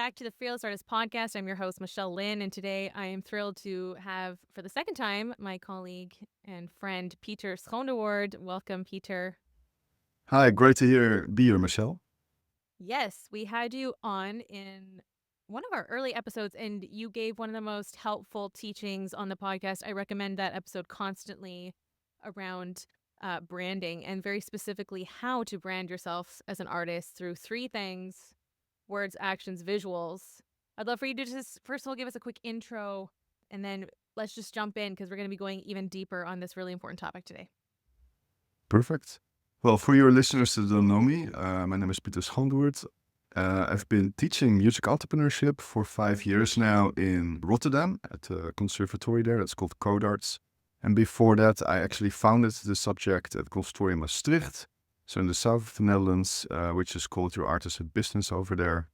back to the Fearless Artist Podcast. I'm your host, Michelle Lynne, and today I am thrilled to have, for the second time, my colleague and friend, Pieter Schoonderwoerd. Welcome, Pieter. Hi, great to be here, Michelle. Yes, we had you on in one of our early episodes, and you gave one of the most helpful teachings on the podcast. I recommend that episode constantly around branding, and very specifically how to brand yourself as an artist through three things: words, actions, visuals. I'd love for you to just, first of all, give us a quick intro, and then let's just jump in because we're going to be going even deeper on this really important topic today. Perfect. Well, for your listeners that don't know me, my name is Pieter Schoonderwoerd. I've been teaching music entrepreneurship for 5 years now in Rotterdam at a conservatory there. It's called Codarts. And before that, I actually founded the subject at Conservatorium Maastricht, so in the south of the Netherlands, which is called Your Art as a Business over there.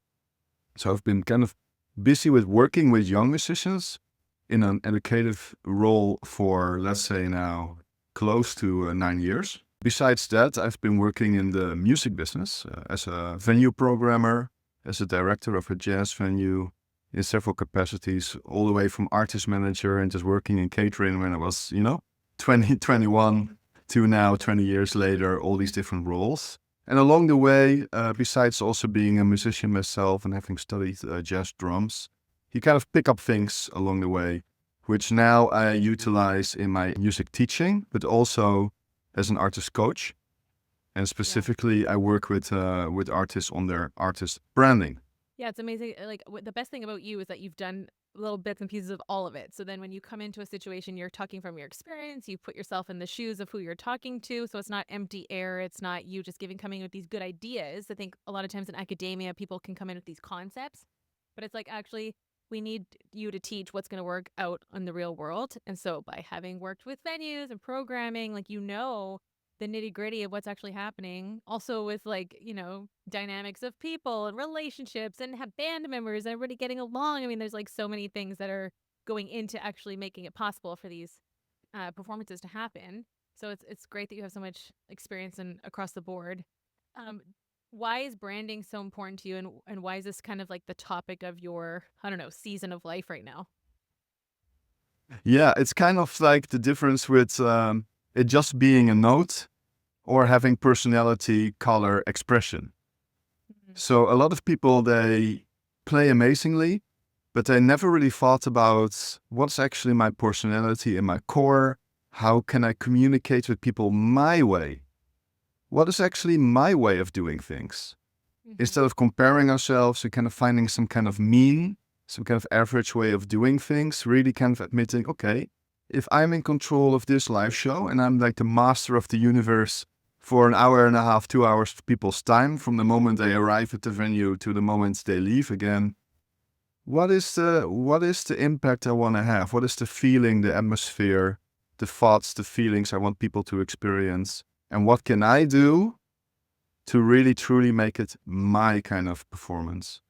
So I've been kind of busy with working with young musicians in an educative role for, let's say now, close to 9 years. Besides that, I've been working in the music business as a venue programmer, as a director of a jazz venue in several capacities, all the way from artist manager and just working in catering when I was, 21 to now 20 years later, all these different roles. And along the way, besides also being a musician myself and having studied jazz drums, you kind of pick up things along the way, which now I utilize in my music teaching, but also as an artist coach. And specifically, I work with artists on their artist branding. Yeah, it's amazing. Like, the best thing about you is that you've done little bits and pieces of all of it. So then when you come into a situation, you're talking from your experience, you put yourself in the shoes of who you're talking to. So it's not empty air. It's not you just coming with these good ideas. I think a lot of times in academia, people can come in with these concepts, but it's like, actually, we need you to teach what's going to work out in the real world. And so by having worked with venues and programming, like, the nitty gritty of what's actually happening. Also with, like, dynamics of people and relationships and have band members and everybody getting along. I mean, there's like so many things that are going into actually making it possible for these performances to happen. So it's great that you have so much experience and across the board. Um, why is branding so important to you, and why is this kind of like the topic of your, I don't know, season of life right now? Yeah, it's kind of like the difference with it just being a note or having personality, color, expression. Mm-hmm. So a lot of people, they play amazingly, but they never really thought about what's actually my personality and my core. How can I communicate with people my way? What is actually my way of doing things? Mm-hmm. Instead of comparing ourselves and kind of finding some kind of mean, some kind of average way of doing things, really kind of admitting, okay, if I'm in control of this live show and I'm like the master of the universe for an hour and a half, 2 hours of people's time, from the moment they arrive at the venue to the moment they leave again, what is the impact I want to have? What is the feeling, the atmosphere, the thoughts, the feelings I want people to experience? And what can I do to really truly make it my kind of performance?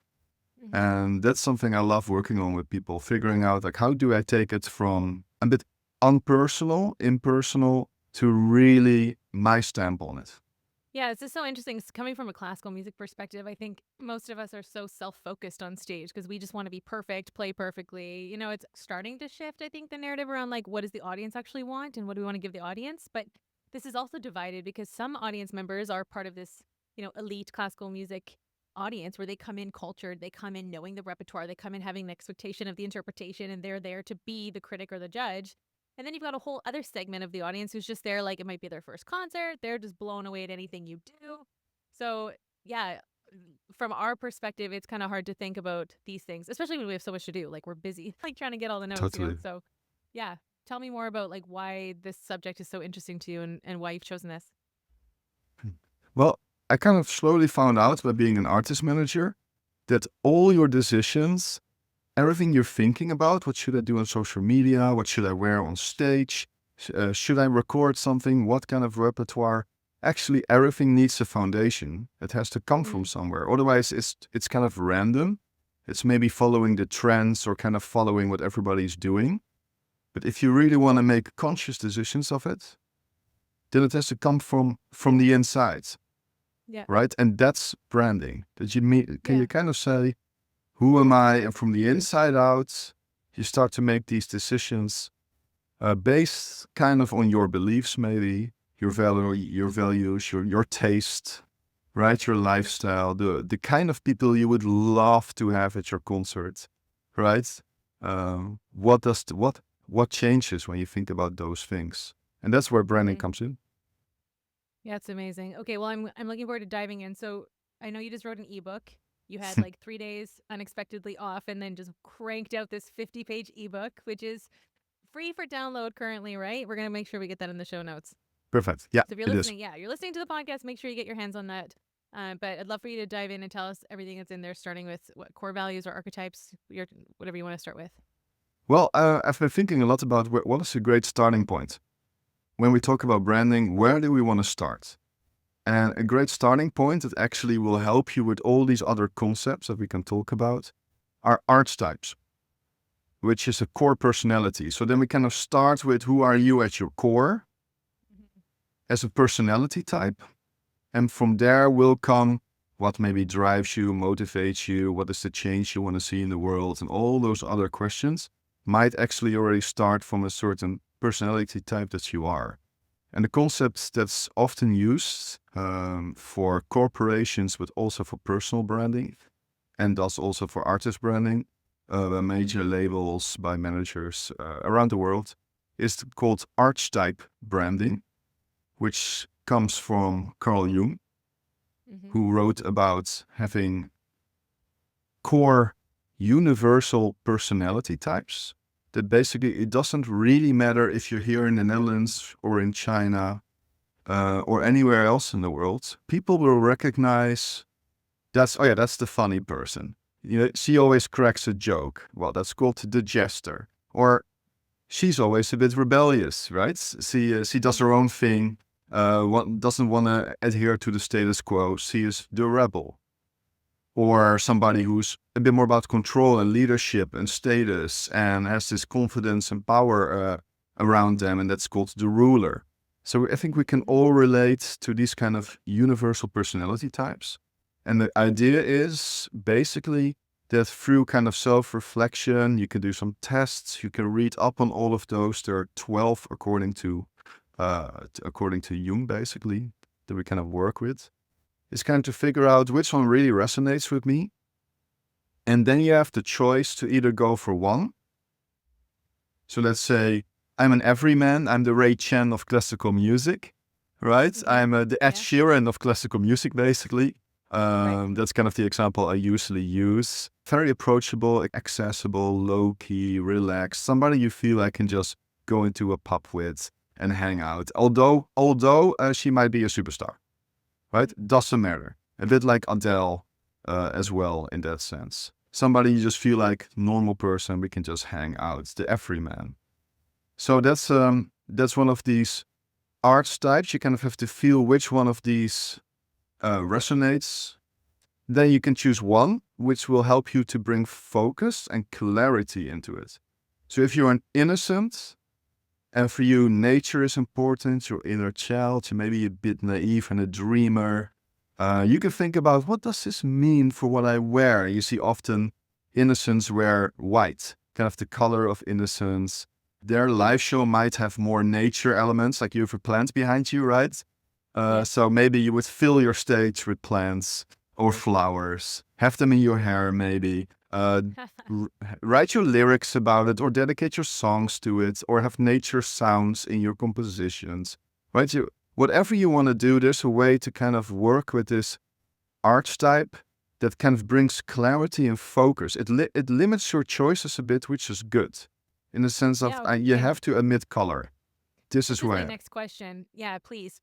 Mm-hmm. And that's something I love working on with people, figuring out, like, how do I take it from a bit impersonal to really my stamp on it. Yeah, it's just so interesting. Coming from a classical music perspective, I think most of us are so self-focused on stage because we just want to be perfect, play perfectly. It's starting to shift, I think, the narrative around, like, what does the audience actually want and what do we want to give the audience? But this is also divided because some audience members are part of this, elite classical music audience where they come in cultured, they come in knowing the repertoire, they come in having an expectation of the interpretation, and they're there to be the critic or the judge. And then you've got a whole other segment of the audience who's just there, like, it might be their first concert. They're just blown away at anything you do. So, yeah, from our perspective, it's kind of hard to think about these things, especially when we have so much to do. Like, we're busy, like, trying to get all the notes, Totally. So, yeah, tell me more about, like, why this subject is so interesting to you, and why you've chosen this. Well, I kind of slowly found out by being an artist manager that all your decisions, everything you're thinking about, what should I do on social media? What should I wear on stage? Should I record something? What kind of repertoire? Actually, everything needs a foundation. It has to come from somewhere. Otherwise, it's kind of random. It's maybe following the trends or kind of following what everybody's doing. But if you really want to make conscious decisions of it, then it has to come from the inside. Yeah. Right? And that's branding. Can you kind of say, Who am I? And from the inside out, you start to make these decisions based kind of on your beliefs, maybe your values, your taste, right? Your lifestyle, the kind of people you would love to have at your concert, right? What changes when you think about those things? And that's where branding comes in. Yeah, it's amazing. Okay, well, I'm looking forward to diving in. So I know you just wrote an ebook. You had like 3 days unexpectedly off, and then just cranked out this 50-page ebook, which is free for download currently, right? We're gonna make sure we get that in the show notes. Perfect. Yeah, So if you're it is. listening, you're listening to the podcast, make sure you get your hands on that. But I'd love for you to dive in and tell us everything that's in there, starting with what core values or archetypes, whatever you want to start with. Well, I've been thinking a lot about what is a great starting point. When we talk about branding, where do we want to start? And a great starting point that actually will help you with all these other concepts that we can talk about are archetypes, which is a core personality. So then we kind of start with who are you at your core as a personality type. And from there will come what maybe drives you, motivates you, what is the change you want to see in the world, and all those other questions might actually already start from a certain personality type that you are. And the concept that's often used for corporations, but also for personal branding, and thus also for artist branding, by major labels, by managers around the world, is called archetype branding, which comes from Carl Jung, who wrote about having core universal personality types. That basically it doesn't really matter if you're here in the Netherlands or in China or anywhere else in the world. People will recognize that's the funny person. You know, she always cracks a joke. Well, that's called the jester. Or she's always a bit rebellious, right? She does her own thing. Doesn't want to adhere to the status quo. She is the rebel. Or somebody who's a bit more about control and leadership and status and has this confidence and power around them, and that's called the ruler. So I think we can all relate to these kind of universal personality types. And the idea is basically that through kind of self-reflection, you can do some tests, you can read up on all of those. There are 12 according to Jung, basically, that we kind of work with. It's kind of to figure out which one really resonates with me. And then you have the choice to either go for one. So let's say I'm an everyman. I'm the Ray Chen of classical music, right? I'm the Ed Sheeran of classical music, basically. That's kind of the example I usually use. Very approachable, accessible, low-key, relaxed. Somebody you feel I can just go into a pub with and hang out. Although she might be a superstar. Right? Doesn't matter. A bit like Adele as well in that sense. Somebody you just feel like normal person, we can just hang out. The everyman. So that's one of these archetypes. You kind of have to feel which one of these resonates. Then you can choose one which will help you to bring focus and clarity into it. So if you're an innocent, and for you, nature is important, your inner child, you're maybe a bit naive and a dreamer. You can think about, what does this mean for what I wear? You see often innocents wear white, kind of the color of innocence. Their live show might have more nature elements, like you have a plant behind you, right? So maybe you would fill your stage with plants or flowers, have them in your hair maybe. Write your lyrics about it or dedicate your songs to it or have nature sounds in your compositions, right? Whatever you want to do, there's a way to kind of work with this archetype that kind of brings clarity and focus. It limits your choices a bit, which is good in the sense of you have to admit color. This is my next question. Yeah, please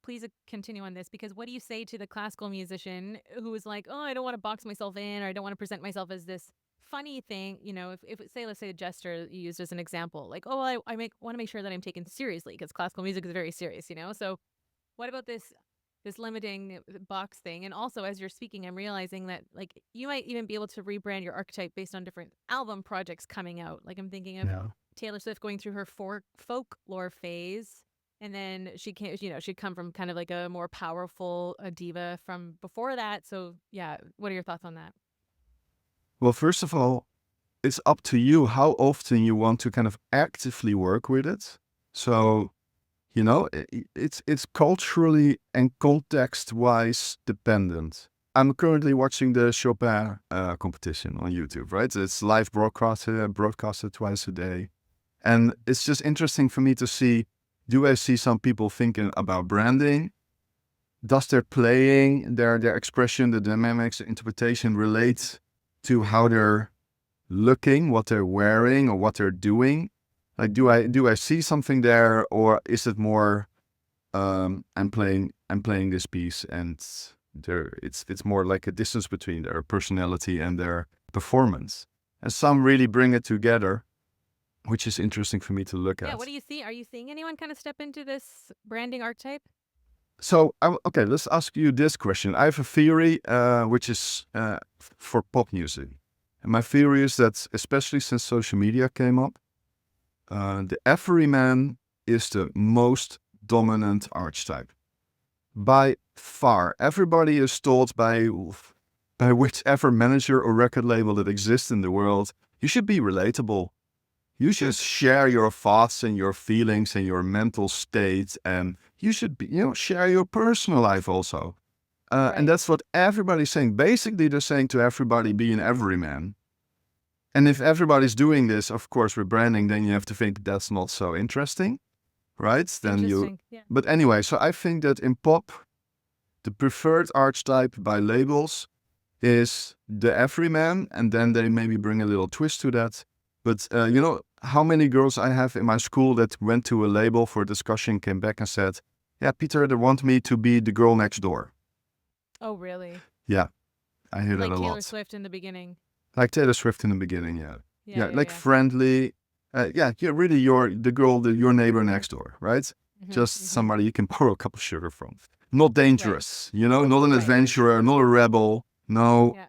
continue on this, because what do you say to the classical musician who is like, oh, I don't want to box myself in, or I don't want to present myself as this funny thing, you know, if let's say a jester you used as an example, like, oh, I want to make sure that I'm taken seriously because classical music is very serious, you know? So what about this limiting box thing? And also, as you're speaking, I'm realizing that like you might even be able to rebrand your archetype based on different album projects coming out. Like I'm thinking of Taylor Swift going through her folklore phase. And then she came, you know, she'd come from kind of like a more powerful diva from before that. So yeah, what are your thoughts on that? Well, first of all, it's up to you how often you want to kind of actively work with it. So, it's culturally and context-wise dependent. I'm currently watching the Chopin competition on YouTube, right? It's live broadcasted twice a day. And it's just interesting for me to see, do I see some people thinking about branding? Does their playing, their expression, the dynamics, the interpretation relate to how they're looking, what they're wearing, or what they're doing? Like, do I see something there, or is it more I'm playing this piece, and it's more like a distance between their personality and their performance. And some really bring it together, which is interesting for me to look Yeah, what at. do you see? Are you seeing anyone kind of step into this branding archetype? So, okay, let's ask you this question. I have a theory, which is for pop music. And my theory is that, especially since social media came up, the everyman is the most dominant archetype. By far, everybody is told by whichever manager or record label that exists in the world, you should be relatable. You should share your thoughts and your feelings and your mental state, and you should share your personal life also. And Right. that's what everybody's saying. Basically, they're saying to everybody, be an everyman. And if everybody's doing this, of course, with branding, then you have to think that's not so interesting, right? Interesting. Yeah. But anyway, so I think that in pop, the preferred archetype by labels is the everyman, and then they maybe bring a little twist to that. But you know how many girls I have in my school that went to a label for a discussion, came back and said, "Yeah, Peter, they want me to be the girl next door." Oh, really? Yeah, I hear that Like a Taylor lot. Swift in the beginning. Like Taylor Swift in the beginning, yeah, Yeah, yeah, yeah, like yeah. friendly. Yeah, you're really the girl, your neighbor next door, right? Mm-hmm, Just mm-hmm. somebody you can borrow a cup of sugar from. Not Right. dangerous, not an Right. adventurer, not a rebel. No, Yeah.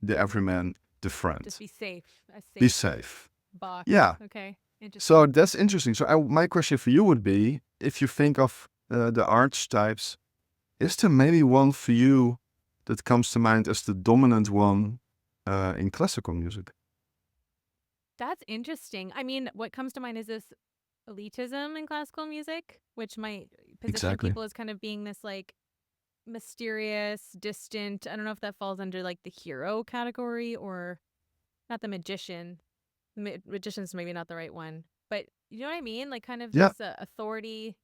the everyman, the friend. Just be safe. A Be safe safe. box. Yeah. Okay. Interesting. So that's interesting. So my question for you would be, if you think of the archetypes, is there maybe one for you that comes to mind as the dominant one in classical music? That's interesting. I mean, what comes to mind is this elitism in classical music, which might position Exactly. people as kind of being this like mysterious, distant. I don't know if that falls under like the hero category or not the magician. Magician's maybe not the right one, but you know what I mean? Like kind of Yeah. this authority,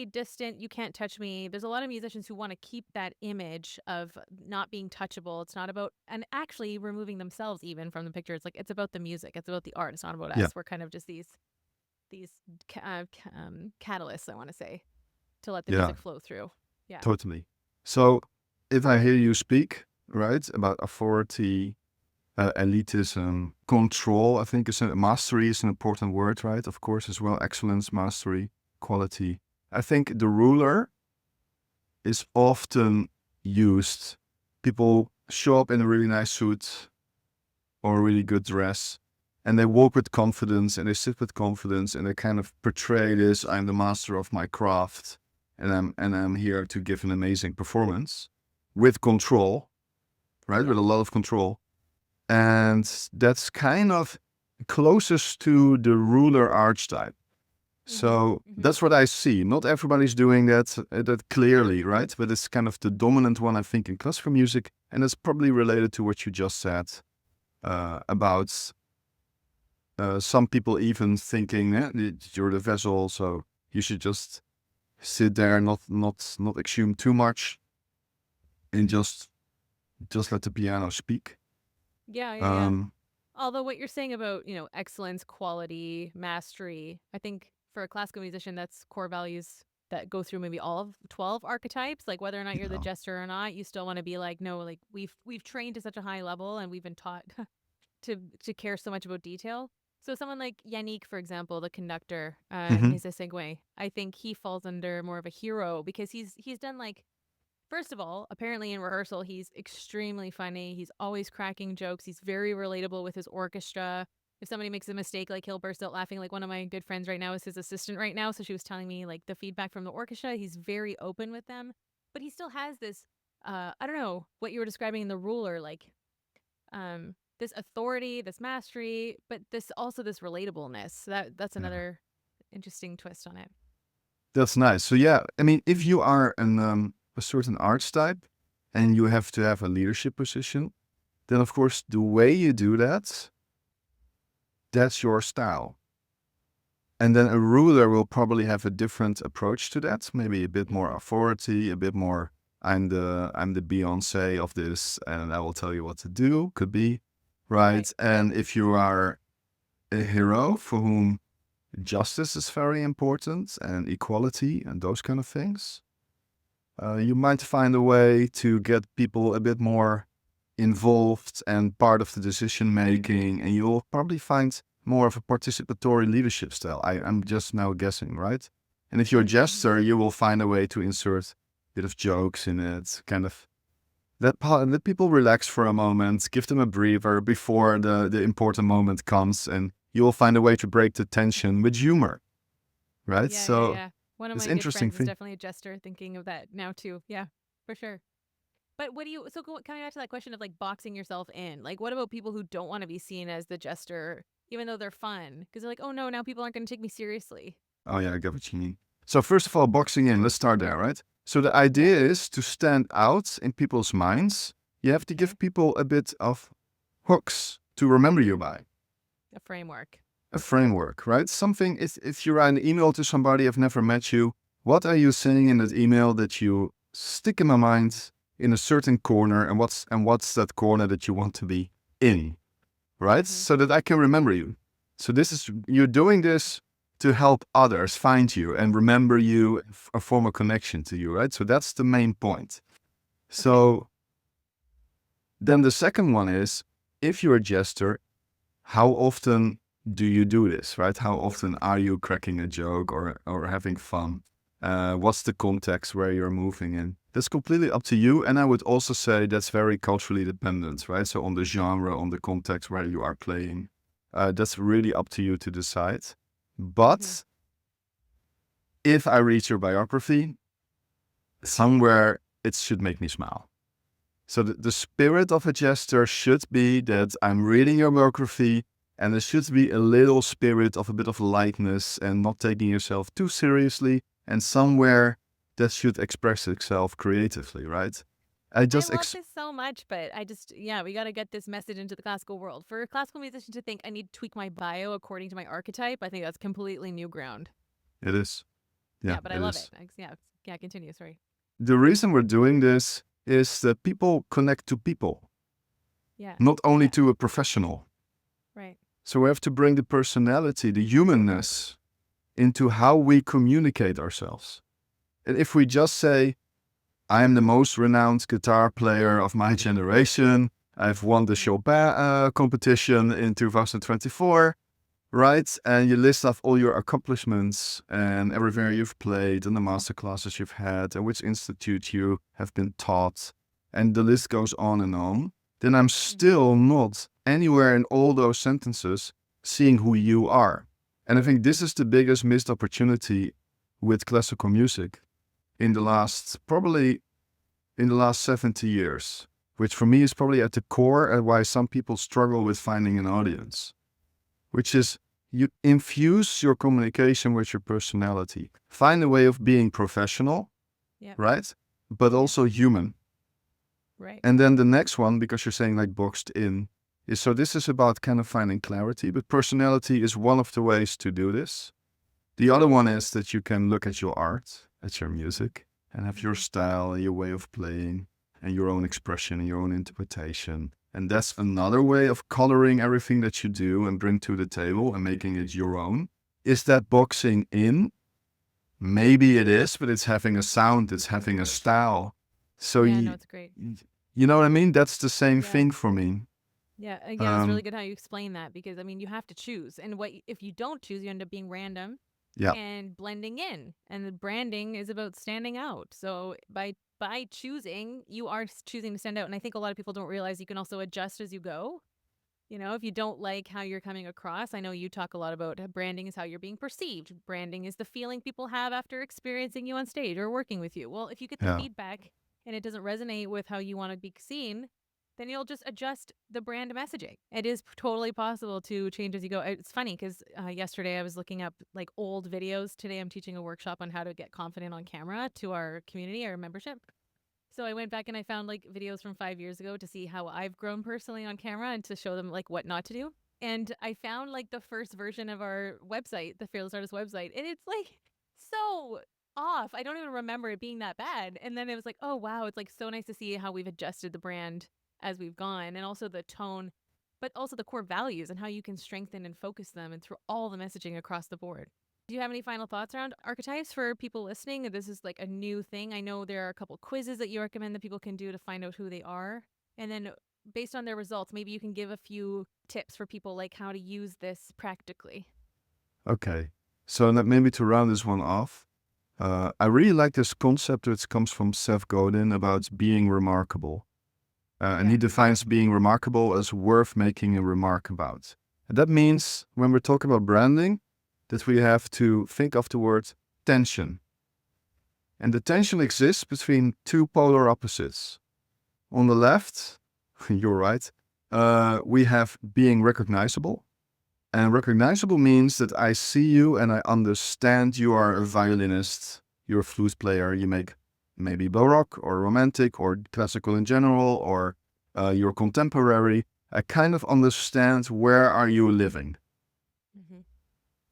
distant. You can't touch me. There's a lot of musicians who want to keep that image of not being touchable. It's not about and actually removing themselves even from the picture. It's like it's about the music. It's about the art. It's not about Yeah. us. We're kind of just these catalysts. I want to say to let the Yeah. music flow through. Yeah. Totally. So if I hear you speak, right, about authority, elitism, control, I think mastery is an important word, right? Of course, as well. Excellence, mastery, quality. I think the ruler is often used. People show up in a really nice suit or a really good dress, and they walk with confidence and they sit with confidence and they kind of portray this, I'm the master of my craft and I'm here to give an amazing performance with control, right? Yeah. With a lot of control. And that's kind of closest to the ruler archetype. So that's what I see. Not everybody's doing that clearly, right? But it's kind of the dominant one, I think, in classical music, and it's probably related to what you just said about some people even thinking you're the vessel, so you should just sit there, not assume too much, and just let the piano speak. Yeah, yeah, yeah. Um, Although what you're saying about, excellence, quality, mastery, I think for a classical musician, that's core values that go through maybe all of 12 archetypes. Like whether or not you you're the know, jester or not, you still want to be like, no, like we've trained to such a high level and we've been taught to care so much about detail. So someone like Yannick, for example, the conductor, mhm. Nisa Segwe, I think he falls under more of a hero because he's done like first of all, apparently in rehearsal, he's extremely funny. He's always cracking jokes. He's very relatable with his orchestra. If somebody makes a mistake, like he'll burst out laughing. Like one of my good friends right now is his assistant right now. So she was telling me like the feedback from the orchestra. He's very open with them, but he still has this, I don't know what you were describing in the ruler, like this authority, this mastery, but this also this relatableness. That's Yeah. another interesting twist on it. That's nice. So yeah, I mean, if you are a certain archetype and you have to have a leadership position, then of course the way you do that, that's your style. And then a ruler will probably have a different approach to that, maybe a bit more authority, a bit more I'm the Beyonce of this and I will tell you what to do, could be, Right. right? And if you are a hero for whom justice is very important and equality and those kind of things, you might find a way to get people a bit more involved and part of the decision making, and you'll probably find more of a participatory leadership style. I'm just now guessing, right? And if you're a jester, you will find a way to insert a bit of jokes in it, kind of let people relax for a moment, give them a breather before the important moment comes, and you will find a way to break the tension with humor, right? Yeah, yeah, So yeah. One of it's my good interesting friends is thing. definitely a jester, thinking of that now too. Yeah, for sure. But what do you, coming back to that question of like boxing yourself in, like what about people who don't want to be seen as the jester, even though they're fun? Because they're like, oh no, now people aren't going to take me seriously. Oh yeah, I get what you mean. So first of all, boxing in, let's start there, right? So the Yeah. idea is to stand out in people's minds. You have to Okay. give people a bit of hooks to remember you by. A framework. A framework, right? Something, if you write an email to somebody I've never met you, what are you saying in that email that you stick in my mind in a certain corner, and what's that corner that you want to be in, right? Mm-hmm. So that I can remember you. So you're doing this to help others find you and remember you, and form a connection to you, right? So that's the main point. Okay. So then the second one is, if you're a jester, how often do you do this, right? How often are you cracking a joke or having fun? What's the context where you're moving in? That's completely up to you. And I would also say that's very culturally dependent, right? So on the genre, on the context where you are playing, that's really up to you to decide. Mm-hmm. But if I read your biography, somewhere it should make me smile. So the spirit of a jester should be that I'm reading your biography, and there should be a little spirit of a bit of lightness and not taking yourself too seriously. And somewhere that should express itself creatively, right? I I just love this so much, but yeah, we got to get this message into the classical world. For a classical musician to think I need to tweak my bio according to my archetype, I think that's completely new ground. It is. Yeah, Yeah, but I it love it. is. Yeah, yeah, continue. Sorry. The reason we're doing this is that people connect to people, Yeah, not only yeah, to a professional. right. So we have to bring the personality, the humanness, into how we communicate ourselves. And if we just say, I am the most renowned guitar player of my generation, I've won the Chopin competition in 2024, right? And you list off all your accomplishments and everywhere you've played and the master classes you've had and which institute you have been taught, and the list goes on, then I'm still not anywhere in all those sentences seeing who you are. And I think this is the biggest missed opportunity with classical music in the last, probably in the last 70 years, which for me is probably at the core and why some people struggle with finding an audience, which is you infuse your communication with your personality. Find a way of being professional, Yep. right? But Yep. also human. Right. And then the next one, because you're saying like boxed in, is so this is about kind of finding clarity, but personality is one of the ways to do this. The other one is that you can look at your art, at your music, and have your style and your way of playing and your own expression and your own interpretation. And that's another way of coloring everything that you do and bring to the table and making it your own. Is that boxing in? Maybe it is, but it's having a sound, it's having a style. So Yeah, no, it's great. you know what I mean? That's the same Yeah. thing for me. Yeah, it's really good how you explain that, because I mean, you have to choose, and if you don't choose, you end up being random Yeah, and blending in. And the branding is about standing out. So by choosing, you are choosing to stand out. And I think a lot of people don't realize you can also adjust as you go. You know, if you don't like how you're coming across, I know you talk a lot about branding is how you're being perceived. Branding is the feeling people have after experiencing you on stage or working with you. Well, if you get the yeah, feedback and it doesn't resonate with how you want to be seen, then you'll just adjust the brand messaging. It is totally possible to change as you go. It's funny because yesterday I was looking up like old videos. Today I'm teaching a workshop on how to get confident on camera to our community, our membership. So I went back and I found like videos from 5 years ago to see how I've grown personally on camera and to show them like what not to do. And I found like the first version of our website, the Fearless Artist website, and it's like so off. I don't even remember it being that bad. And then it was like, oh wow, it's like so nice to see how we've adjusted the brand as we've gone, and also the tone, but also the core values and how you can strengthen and focus them and through all the messaging across the board. Do you have any final thoughts around archetypes for people listening? This is like a new thing. I know there are a couple quizzes that you recommend that people can do to find out who they are. And then based on their results, maybe you can give a few tips for people like how to use this practically. Okay. So maybe to round this one off, I really like this concept which comes from Seth Godin about being remarkable. And he defines being remarkable as worth making a remark about. And that means when we're talking about branding, that we have to think of the word tension. And the tension exists between two polar opposites. On the left, you're right, we have being recognizable. And recognizable means that I see you and I understand you are a violinist, you're a flute player, you make maybe Baroque or Romantic or classical in general, or you're contemporary. I kind of understand where are you living. Mm-hmm.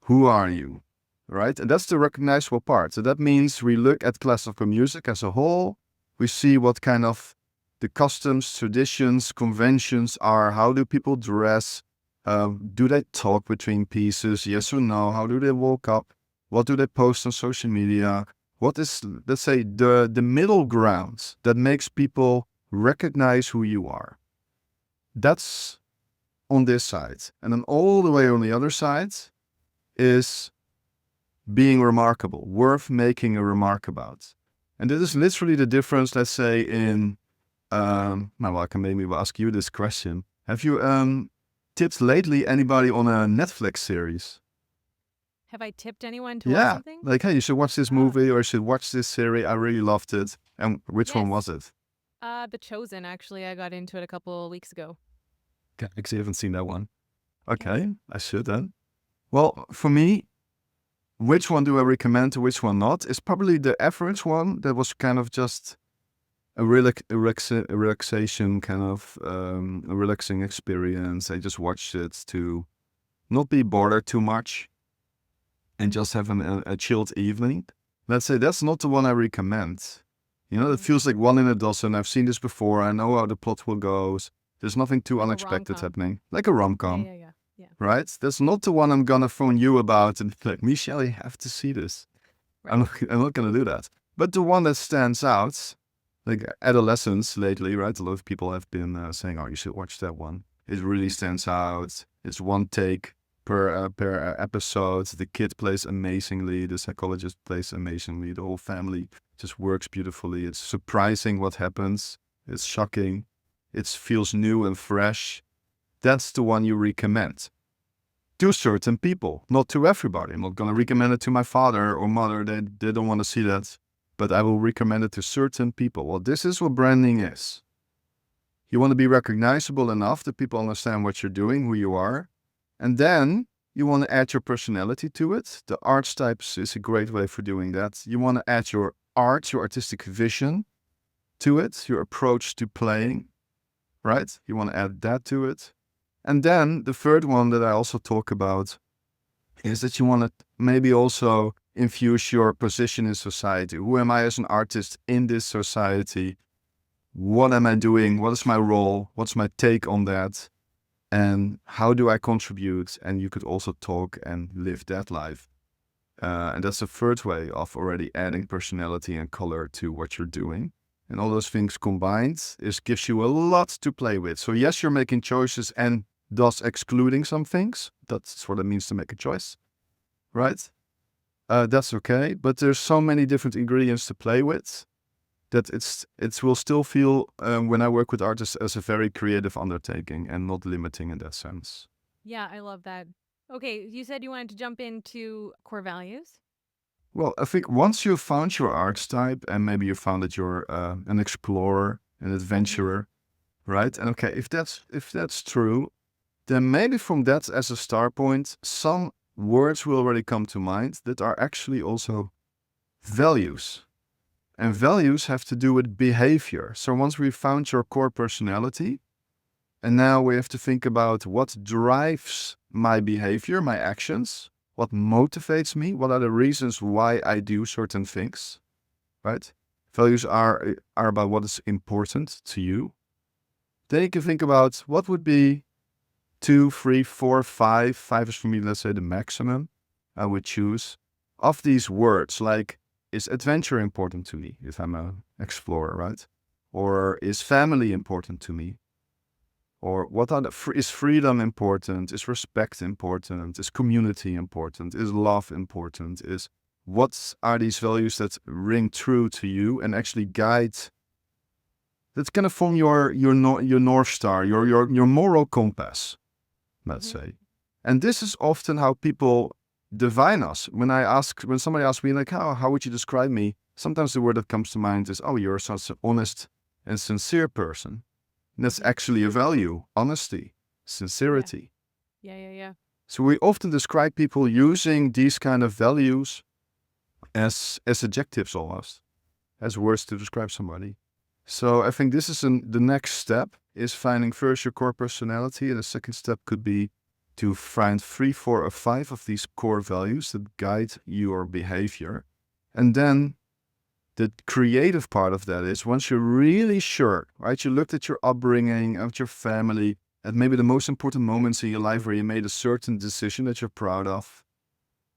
Who are you, right? And that's the recognizable part. So that means we look at classical music as a whole. We see what kind of the customs, traditions, conventions are. How do people dress? Do they talk between pieces? Yes or no? How do they walk up? What do they post on social media? What is, let's say, the middle ground that makes people recognize who you are? That's on this side. And then all the way on the other side is being remarkable, worth making a remark about. And this is literally the difference, let's say, in, well, I can maybe ask you this question. Have you tipped lately anybody on a Netflix series? Have I tipped anyone to watch something? Like, hey, you should watch this movie or you should watch this series. I really loved it. And which one was it? The Chosen, actually. I got into it a couple weeks ago. Okay, I actually haven't seen that one. Okay, I should then. Well, for me, which one do I recommend to which one not is probably the average one that was kind of just a relaxation, kind of a relaxing experience. I just watched it to not be bothered too much and just have a chilled evening. Let's say that's not the one I recommend. You know, it feels like one in a dozen. I've seen this before. I know how the plot will go. There's nothing too Like unexpected happening. Like a rom-com. Yeah. Right? That's not the one I'm gonna phone you about and be like, Michelle, you have to see this. Right. I'm not gonna do that. But the one that stands out, like adolescence lately, right? A lot of people have been saying, oh, you should watch that one. It really stands out. It's one take per episode. The kid plays amazingly. The psychologist plays amazingly. The whole family just works beautifully. It's surprising what happens. It's shocking. It feels new and fresh. That's the one you recommend to certain people, not to everybody. I'm not going to recommend it to my father or mother. They don't want to see that, but I will recommend it to certain people. Well, this is what branding is. You want to be recognizable enough that people understand what you're doing, who you are, and then you want to add your personality to it. The archetypes is a great way for doing that. You want to add your art, your artistic vision to it, your approach to playing, right? You want to add that to it. And then the third one that I also talk about is that you want to maybe also infuse your position in society. Who am I as an artist in this society? What am I doing? What is my role? What's my take on that? And how do I contribute? And you could also talk and live that life. And that's the third way of already adding personality and color to what you're doing. And all those things combined gives you a lot to play with. So yes, you're making choices and thus excluding some things. That's what it means to make a choice, right? That's okay. But there's so many different ingredients to play with that it will still feel, when I work with artists, as a very creative undertaking and not limiting in that sense. Yeah, I love that. Okay, you said you wanted to jump into core values. Well, I think once you've found your archetype and maybe you found that you're an explorer, an adventurer, right? And okay, if that's true, then maybe from that as a start point, some words will already come to mind that are actually also values. And values have to do with behavior. So once we've found your core personality, and now we have to think about what drives my behavior, my actions, what motivates me, what are the reasons why I do certain things, right? Values are about what is important to you. Then you can think about what would be 2, 3, 4, 5. 5 is for me, let's say, the maximum I would choose of these words. Like, is adventure important to me if I'm an explorer, right? Or is family important to me? Or what are is freedom important? Is respect important? Is community important? Is love important? What are these values that ring true to you and actually guide? That's kind of form your North Star, your moral compass, let's say. And this is often how people define us. When somebody asks me, like, how would you describe me? Sometimes the word that comes to mind is, oh, you're such an honest and sincere person. And that's actually a value: honesty, sincerity. Yeah. So we often describe people using these kind of values as adjectives, almost as words to describe somebody. So I think this is the next step, is finding first your core personality, and the second step could be to find 3, 4, or 5 of these core values that guide your behavior. And then the creative part of that is, once you're really sure, right, you looked at your upbringing, at your family, at maybe the most important moments in your life where you made a certain decision that you're proud of,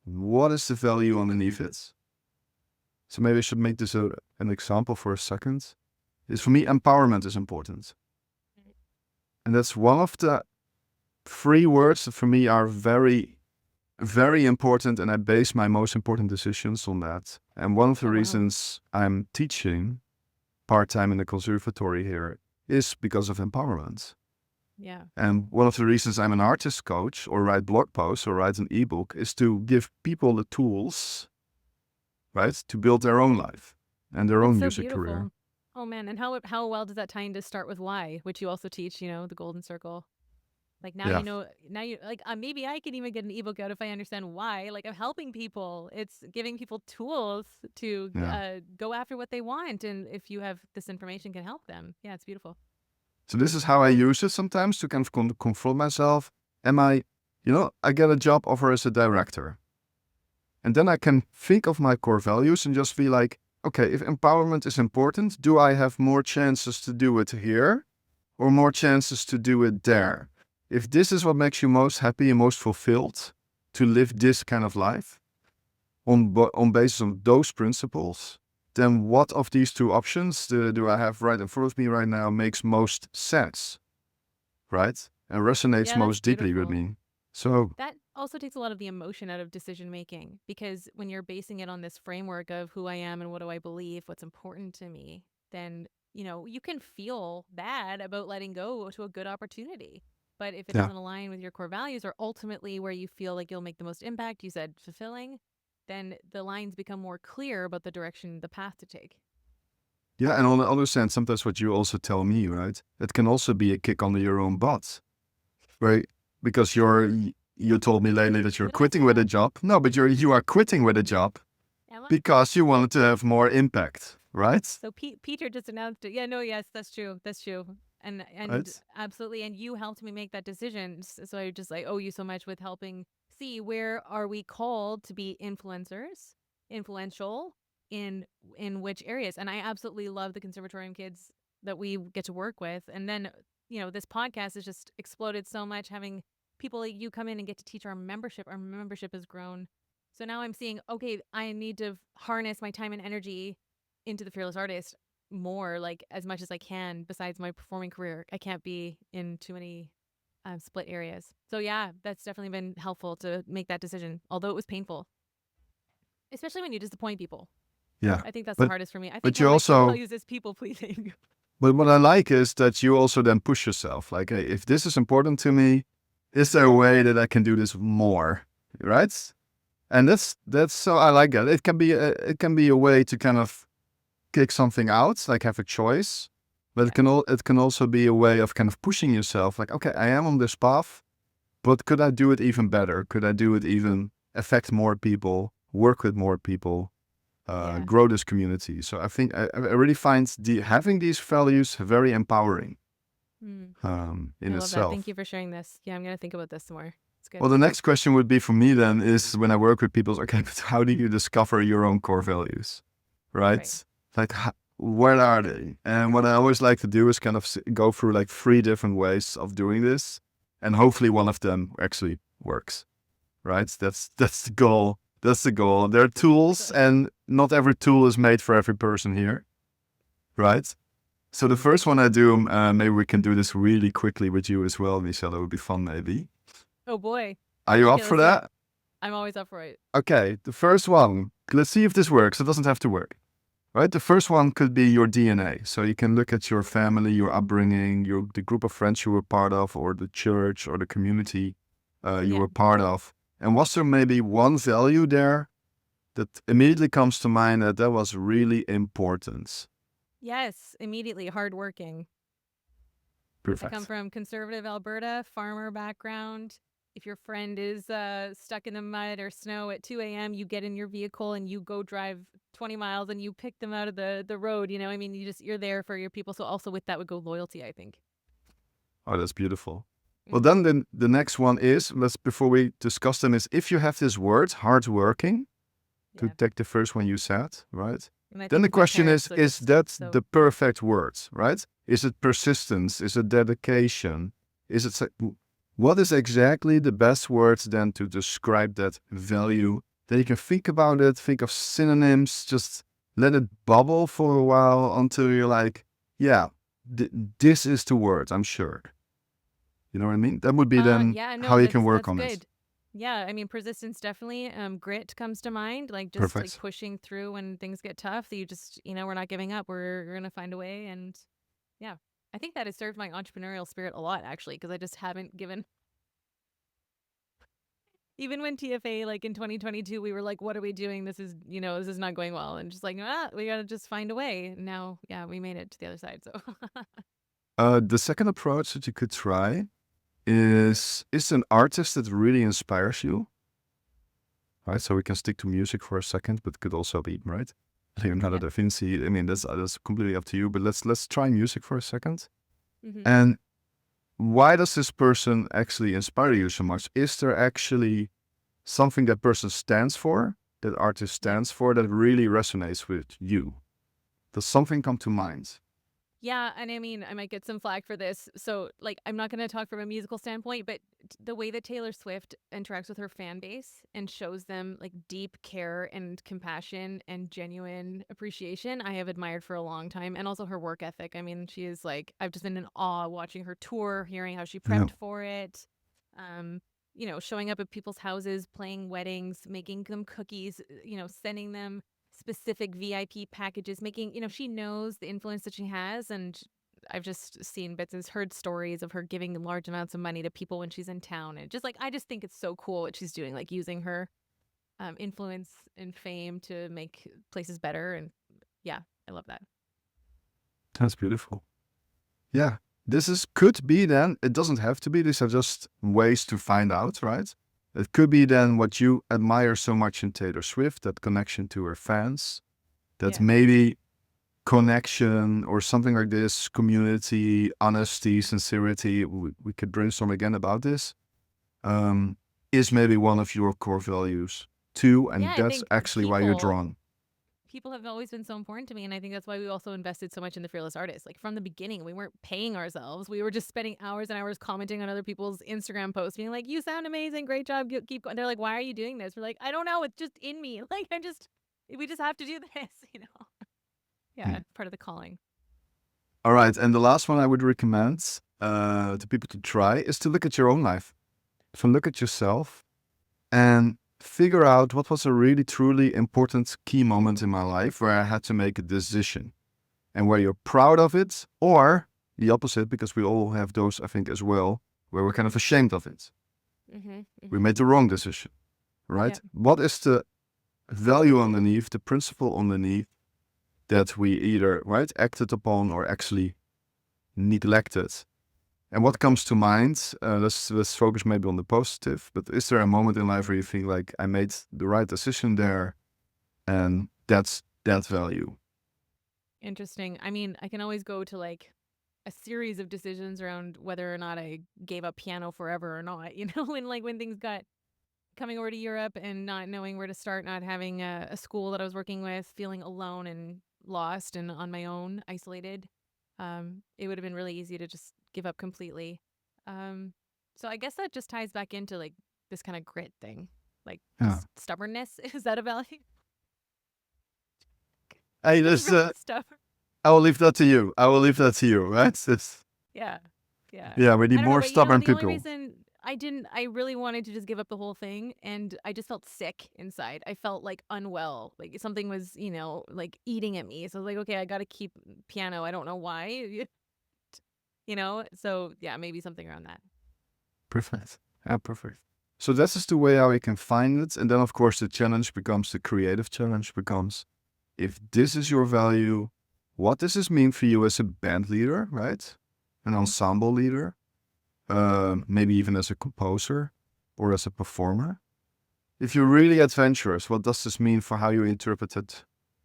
what is the value underneath it? So maybe I should make this an example for a second. Is, for me, empowerment is important. And that's one of the 3 words that for me are very, very important, and I base my most important decisions on that. And one of the reasons I'm teaching part-time in the conservatory here is because of empowerment. Yeah. And one of the reasons I'm an artist coach, or write blog posts, or write an ebook, is to give people the tools, right, to build their own life and their own music career. Oh man, and how well does that tie into Start With Why, which you also teach, the Golden Circle? Like now maybe I could even get an ebook out if I understand why. Like, I'm helping people. It's giving people tools to go after what they want, and if you have this information, can help them. Yeah, it's beautiful. So this is how I use it sometimes to kind of confront myself. I get a job offer as a director. And then I can think of my core values and just be like, okay, if empowerment is important, do I have more chances to do it here or more chances to do it there? If this is what makes you most happy and most fulfilled to live this kind of life on basis of those principles, then what of these 2 options do I have right in front of me right now makes most sense, right? And resonates most deeply with me. So that also takes a lot of the emotion out of decision making, because when you're basing it on this framework of who I am and what do I believe, what's important to me, then, you can feel bad about letting go to a good opportunity. But if it doesn't align with your core values, or ultimately where you feel like you'll make the most impact, you said fulfilling, then the lines become more clear about the direction, the path to take. Yeah, and on the other hand, sometimes what you also tell me, right, it can also be a kick under your own butt, right? Because you told me lately that you're quitting with a job. No, but you are quitting with a job because you wanted to have more impact, right? So Peter just announced it. Yeah, no, yes, that's true. That's true. And right? Absolutely. And you helped me make that decision. So I owe you so much with helping see where are we called to be influencers, influential in which areas. And I absolutely love the conservatorium kids that we get to work with. And then, this podcast has just exploded so much, having people like you come in and get to teach our membership. Our membership has grown. So now I'm seeing, okay, I need to harness my time and energy into the Fearless Artist more, like as much as I can, besides my performing career. I can't be in too many split areas. So yeah, that's definitely been helpful to make that decision, although it was painful, especially when you disappoint people. Yeah, I think that's the hardest for me. I think but you also values is people pleasing. But what I like is that you also then push yourself. Like, hey, if this is important to me, is there a way that I can do this more, right? And that's so I like that. It can be a way to kind of kick something out, like have a choice, But it can also be a way of kind of pushing yourself. Like, okay, I am on this path, but could I do it even better? Could I do it even affect more people, work with more people, grow this community? So I think I really find having these values very empowering in I love that. itself. Thank you for sharing this. Yeah, I'm going to think about this some more. It's good. Well, the next question would be for me then is when I work with people, okay, but how do you discover your own core values, right? Like, where are they? And what I always like to do is kind of go through like 3 different ways of doing this. And hopefully one of them actually works, right? That's the goal. That's the goal. There are tools and not every tool is made for every person here, right? So the first one I do, maybe we can do this really quickly with you as well, Michelle. It would be fun maybe. Oh boy. Are you up for that? I'm always up for it. Okay, the first one. Let's see if this works. It doesn't have to work. Right? The first one could be your DNA. So you can look at your family, your upbringing, the group of friends you were part of, or the church or the community you were part of. And was there maybe one value there that immediately comes to mind that was really important? Yes, immediately. Hardworking. Perfect. I come from conservative Alberta, farmer background. If your friend is stuck in the mud or snow at 2 a.m., you get in your vehicle and you go drive 20 miles and you pick them out of the road. You know, I mean, you're there for your people. So also with that would go loyalty, I think. Oh, that's beautiful. Well, then the next one is, before we discuss them, is if you have this word, hardworking, to take the first one you said, right? Then the question is that the perfect word, right? Is it persistence? Is it dedication? What is exactly the best word then to describe that value? Then you can think about it, think of synonyms, just let it bubble for a while until you're like, yeah, this is the word, I'm sure. You know what I mean? That would be then how you can work on it. Yeah, I mean, persistence definitely. Grit comes to mind, like just like pushing through when things get tough. That you just, we're not giving up. We're going to find a way. And yeah, I think that has served my entrepreneurial spirit a lot, actually, because I just haven't given. Even when TFA, like in 2022, we were like, what are we doing? This is not going well. And just like, we got to just find a way. And now, yeah, we made it to the other side. So the second approach that you could try is an artist that really inspires you. Right, so we can stick to music for a second, but could also be, right? Leonardo da Vinci. I mean, that's completely up to you. But let's try music for a second. And why does this person actually inspire you so much? Is there actually something that person stands for, that artist stands for, that really resonates with you? Does something come to mind? Yeah, and I mean, I might get some flack for this. So, like, I'm not going to talk from a musical standpoint, but the way that Taylor Swift interacts with her fan base and shows them like deep care and compassion and genuine appreciation, I have admired for a long time. And also her work ethic. I mean, she is like, I've just been in awe watching her tour, hearing how she prepped for it. Showing up at people's houses, playing weddings, making them cookies, sending them specific VIP packages, making, she knows the influence that she has. And I've just seen bits and heard stories of her giving large amounts of money to people when she's in town. And just like, I just think it's so cool what she's doing, like using her influence and fame to make places better. And yeah, I love that. That's beautiful. Yeah, could be then, it doesn't have to be, these are just ways to find out, right? It could be then what you admire so much in Taylor Swift, that connection to her fans, that maybe connection or something like this, community, honesty, sincerity, we could brainstorm again about this, is maybe one of your core values too, and that's actually why you're drawn. People have always been so important to me, and I think that's why we also invested so much in the Fearless Artist. Like from the beginning, we weren't paying ourselves. We were just spending hours and hours commenting on other people's Instagram posts, being like, "You sound amazing, great job, keep going." They're like, "Why are you doing this?" We're like, "I don't know, it's just in me. Like we just have to do this, Yeah, part of the calling. All right, and the last one I would recommend to people to try is to look at your own life. So look at yourself and figure out what was a really truly important key moment in my life where I had to make a decision and where you're proud of it, or the opposite, because we all have those, I think, as well, where we're kind of ashamed of it. We made the wrong decision, right? Yeah. What is the value underneath, the principle underneath that we either, right, acted upon or actually neglected. And what comes to mind, let's focus maybe on the positive, but is there a moment in life where you think like, I made the right decision there and that's that value? Interesting. I mean, I can always go to like a series of decisions around whether or not I gave up piano forever or not, and like when things got coming over to Europe and not knowing where to start, not having a school that I was working with, feeling alone and lost and on my own, isolated. It would have been really easy to just give up completely. Um, so I guess that just ties back into like this kind of grit thing, like Yeah. just stubbornness. Is that a value? Hey, I'm this, really stubborn. I will leave that to you. Right? Yeah. Yeah. Yeah, we I need don't know, more but stubborn the only people. reason I really wanted to just give up the whole thing, and I just felt sick inside. I felt like unwell, like something was, like eating at me. So I was like, okay, I got to keep piano. I don't know why, So yeah, maybe something around that. Perfect. Yeah, perfect. So this is the way how we can find it. And then, of course, the creative challenge becomes, if this is your value, what does this mean for you as a band leader, right? An ensemble leader, maybe even as a composer or as a performer. If you're really adventurous, what does this mean for how you interpreted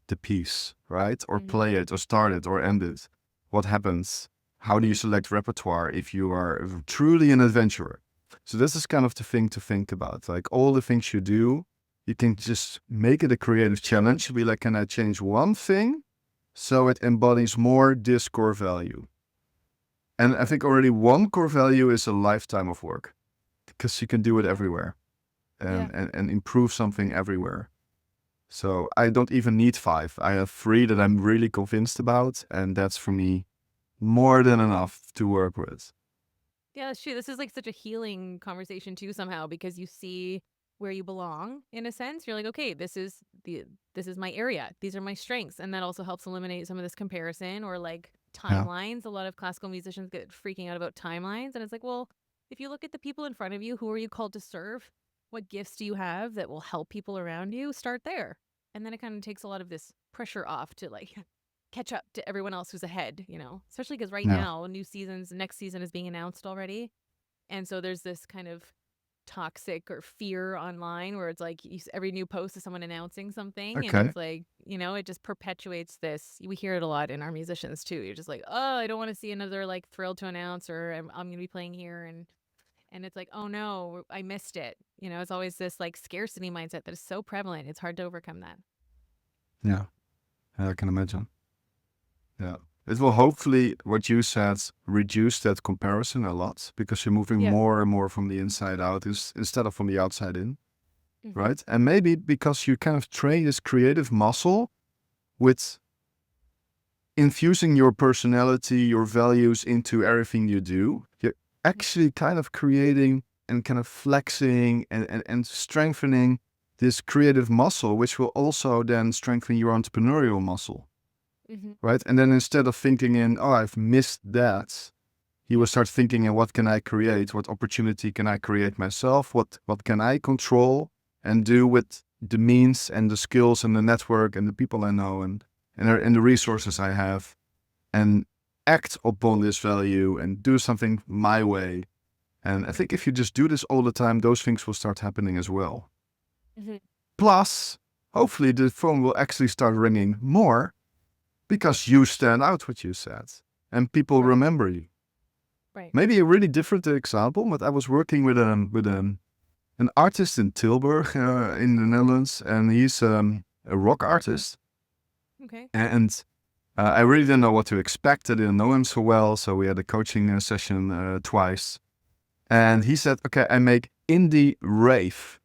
the piece, right? Or play it, or start it, or end it? What happens? How do you select repertoire if you are truly an adventurer? So this is kind of the thing to think about. Like all the things you do, you can just make it a creative challenge. Be like, can I change one thing so it embodies more this core value? And I think already one core value is a lifetime of work, because you can do it everywhere and improve something everywhere. So I don't even need 5. I have 3 that I'm really convinced about. And that's for me more than enough to work with. Yeah, that's true. This is like such a healing conversation too, somehow, because you see where you belong in a sense. You're like, okay, this is my area. These are my strengths. And that also helps eliminate some of this comparison or like Yeah. timelines. A lot of classical musicians get freaking out about timelines. And it's like, well, if you look at the people in front of you, who are you called to serve? What gifts do you have that will help people around you? Start there. And then it kind of takes a lot of this pressure off to like catch up to everyone else who's ahead, especially because right Yeah. now, next season is being announced already. And so there's this kind of toxic or fear online where it's like every new post is someone announcing something. And Okay. it's like, it just perpetuates this. We hear it a lot in our musicians too. You're just like, oh, I don't want to see another like Thrilled to announce, or I'm going to be playing here. And it's like, oh no, I missed it. It's always this like scarcity mindset that is so prevalent. It's hard to overcome that. Yeah. I can imagine. Yeah. It will hopefully, what you said, reduce that comparison a lot, because you're moving Yeah. more and more from the inside out instead of from the outside in, Mm-hmm. right? And maybe because you kind of train this creative muscle with infusing your personality, your values into everything you do, you're actually kind of creating and kind of flexing and strengthening this creative muscle, which will also then strengthen your entrepreneurial muscle. Mm-hmm. Right? And then instead of thinking in, oh, I've missed that, you will start thinking in, what can I create? What opportunity can I create myself? What can I control and do with the means and the skills and the network and the people I know and the resources I have, and act upon this value and do something my way. And I think if you just do this all the time, those things will start happening as well. Mm-hmm. Plus, hopefully the phone will actually start ringing more, because you stand out, what you said, and people remember you. Right. Maybe a really different example, but I was working with an artist in Tilburg in the Netherlands, and he's a rock artist. Okay. And I really didn't know what to expect. I didn't know him so well, so we had a coaching session twice. And he said, okay, I make indie rave.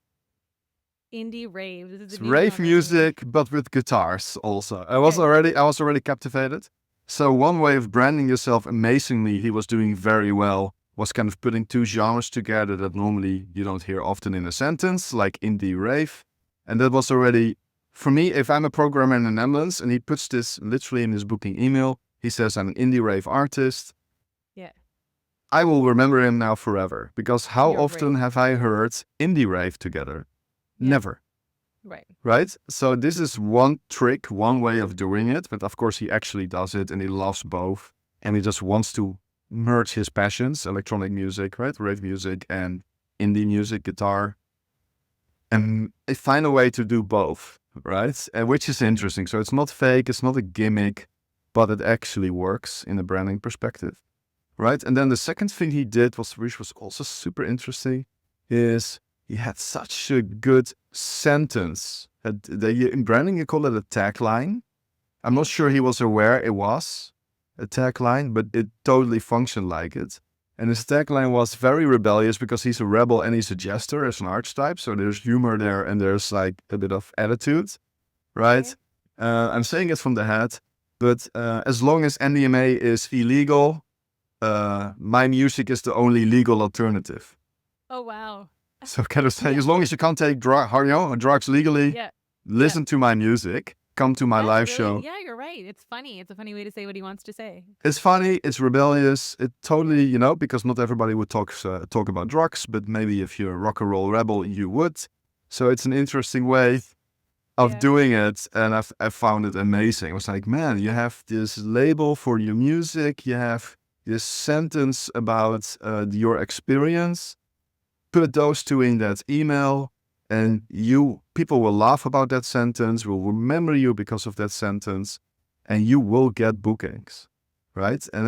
Indie rave. This is It's a new rave genre for me. music, but with guitars also. I was already captivated. So one way of branding yourself amazingly, he was doing very well, was kind of putting 2 genres together that normally you don't hear often in a sentence, like indie rave. And that was already, for me, if I'm a programmer in the Netherlands and he puts this literally in his booking email, he says, I'm an indie rave artist. Yeah. I will remember him now forever, because how You're often right. have I heard indie rave together? Yeah. Never. Right. Right? So this is one trick, one way of doing it. But of course, he actually does it and he loves both. and he just wants to merge his passions, electronic music, right, rave music, and indie music, guitar, and find a way to do both, right? And which is interesting. So it's not fake, it's not a gimmick, but it actually works in a branding perspective, right? And then the second thing he did which was also super interesting, is he had such a good sentence. In branding, you call it a tagline. I'm not sure he was aware it was a tagline, but it totally functioned like it. And his tagline was very rebellious because he's a rebel and he's a jester as an archetype. So there's humor there and there's like a bit of attitude, right? Okay. I'm saying it from the head, but as long as NDMA is illegal, my music is the only legal alternative. Oh, wow. So kind of saying, Yeah. as long as you can't take drugs legally, Yeah. listen to my music, come to my live show. Yeah, you're right. It's funny. It's a funny way to say what he wants to say. It's funny, it's rebellious, it totally, because not everybody would talk about drugs, but maybe if you're a rock and roll rebel, you would. So it's an interesting way of doing it, and I found it amazing. I was like, man, you have this label for your music, you have this sentence about your experience, put those two in that email, and people will laugh about that sentence, will remember you because of that sentence, and you will get bookings, right? And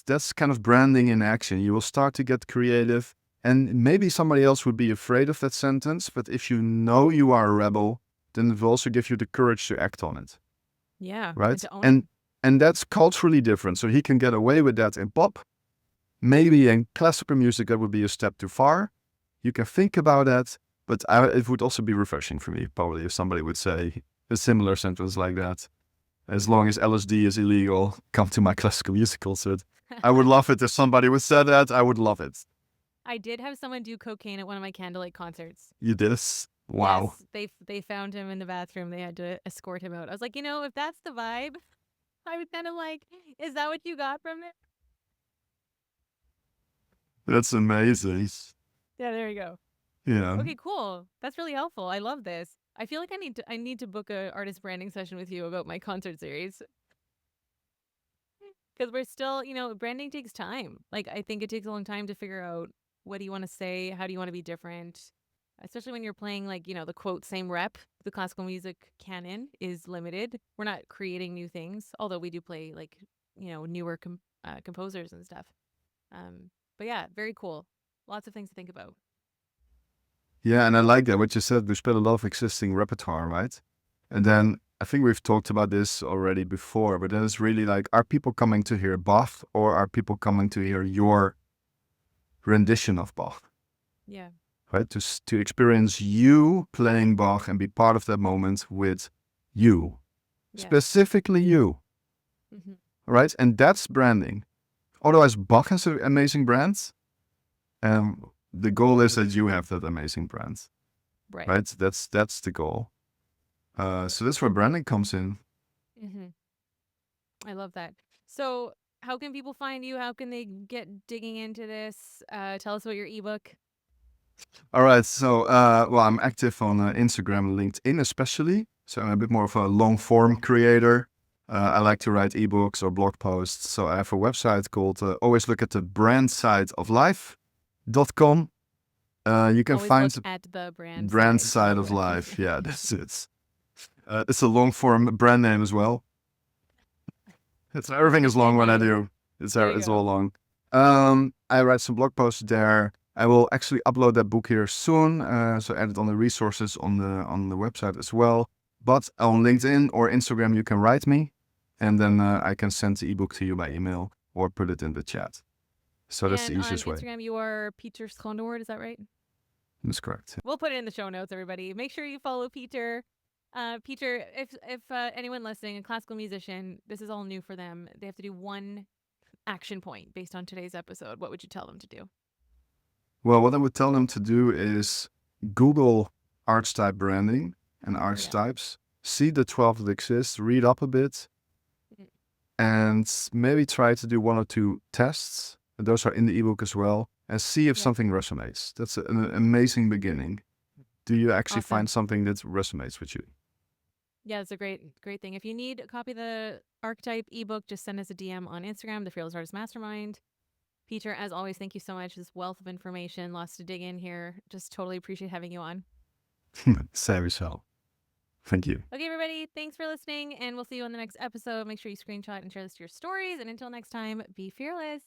that's kind of branding in action. You will start to get creative, and maybe somebody else would be afraid of that sentence, but if you know you are a rebel, then it will also give you the courage to act on it. Yeah. Right? And to own it. And that's culturally different. So he can get away with that in pop. Maybe in classical music, that would be a step too far. You can think about that, but it would also be refreshing for me, probably, if somebody would say a similar sentence like that. As long as LSD is illegal, come to my classical music concert. I would love it if somebody would say that. I would love it. I did have someone do cocaine at one of my candlelight concerts. You did this? Wow. Yes, they found him in the bathroom. They had to escort him out. I was like, if that's the vibe, I was kind of like, is that what you got from it? That's amazing. Yeah, there you go. Yeah. Okay, cool. That's really helpful. I love this. I feel like I need to book a artist branding session with you about my concert series. Because we're still, branding takes time. Like, I think it takes a long time to figure out what do you want to say, how do you want to be different, especially when you're playing, like, the quote same rep. The classical music canon is limited. We're not creating new things, although we do play, like, newer composers and stuff. But yeah, very cool. Lots of things to think about. Yeah, and I like that what you said. We spent a lot of existing repertoire, right? And then I think we've talked about this already before, but then it's really like, are people coming to hear Bach, or are people coming to hear your rendition of Bach? Yeah. Right? To experience you playing Bach and be part of that moment with you. Yeah. Specifically you. Mm-hmm. Right? And that's branding. Otherwise, Bach has an amazing brand. The goal is that you have that amazing brand. Right? That's the goal. So that's where branding comes in. Mm-hmm. I love that. So how can people find you? How can they get digging into this? Tell us about your ebook. All right. So, I'm active on Instagram and LinkedIn especially. So I'm a bit more of a long form creator. I like to write ebooks or blog posts. So I have a website called always look at the brandsideoflife.com. You can always find look at the brand side of life. Yeah, that's it. It's a long form brand name as well. Everything is long when I do. It's all long. I write some blog posts there. I will actually upload that book here soon. So add it on the resources on the website as well. But on LinkedIn or Instagram, you can write me, and then I can send the ebook to you by email or put it in the chat. So that's the easiest way. On Instagram, you are Pieter Schoonderwoerd, is that right? That's correct. We'll put it in the show notes, everybody. Make sure you follow Pieter. Pieter, if anyone listening, a classical musician, this is all new for them. They have to do one action point based on today's episode. What would you tell them to do? Well, what I would tell them to do is Google archetype branding and archetypes, see the 12 that exist, read up a bit, and maybe try to do 1 or 2 tests. Those are in the ebook as well, and see if something resonates. That's an amazing beginning. Do you actually find something that resonates with you? Yeah, it's a great thing. If you need a copy of the archetype ebook, just send us a DM on Instagram, the Fearless Artist Mastermind. Pieter, as always, thank you so much. This wealth of information, lots to dig in here. Just totally appreciate having you on. Same, Michelle. Thank you. Okay, everybody, thanks for listening, and we'll see you on the next episode. Make sure you screenshot and share this to your stories. And until next time, be fearless.